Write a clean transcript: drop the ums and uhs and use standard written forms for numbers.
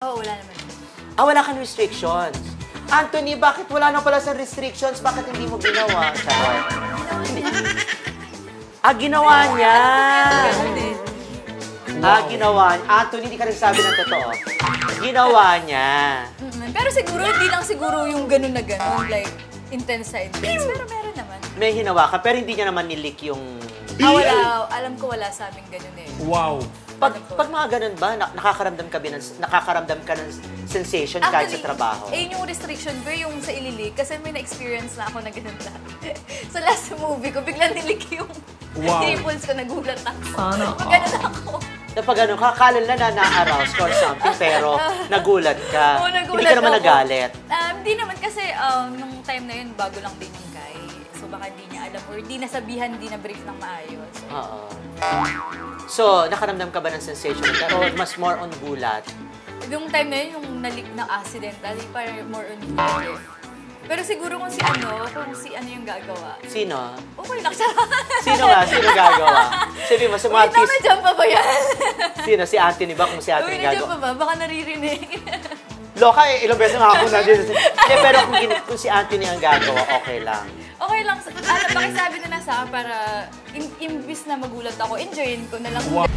Oo, wala naman. Wala kang restrictions. Anthony, bakit wala na pala sa restrictions? Bakit hindi mo ginawa? Charot. Ginawa niya. Ginawa niya. Anthony, hindi ka nagsabi ng totoo. Ginawa niya. Pero siguro, hindi lang siguro yung ganun na ganun. Like, intense sa intense. Pero meron naman. May hinawa ka, pero hindi niya naman nilik yung... Wala. Alam ko wala sa amin ganun eh. Wow. Pag mga ganun ba, nakakaramdam ka ng sensation kahit sa trabaho? Yung restriction ko, yung sa ililik, kasi may na-experience na ako na ganun lang. Sa last movie ko, biglang nilik yung nipples ko, nagulat ako. Sana. Pag ganun ako. Pag ano, kakala na-arouse or something, pero nagulat ka. Oo, nagulat Hindi ka naman ako. nagalit. Hindi naman kasi nung time na yun, bago lang din yung guy. So baka hindi niya alam or di nasabihan, di na-brief ng maayos. Oo. So, nakaramdam ka ba ng sensation o mas more on gulat? Yung time na yun, yung nalik na accidental, parang more on gulat eh. Pero siguro kung si ano yung gagawa. Sino? Okay lang siya. Sino gagawa? Sabi mo, sa mga Wait, nandiyan pa ba yan? Sino? Si Anthony ba? Kung si Anthony Nandiyan gagawa? pa ba? Baka naririnig. Loka ilang beses nga ako na dito. Pero kung si Anthony ang gagawa, okay lang. Okay lang. Pakisabi na lang sa akin para imbis na magulat ako, enjoyin ko na lang. Wow.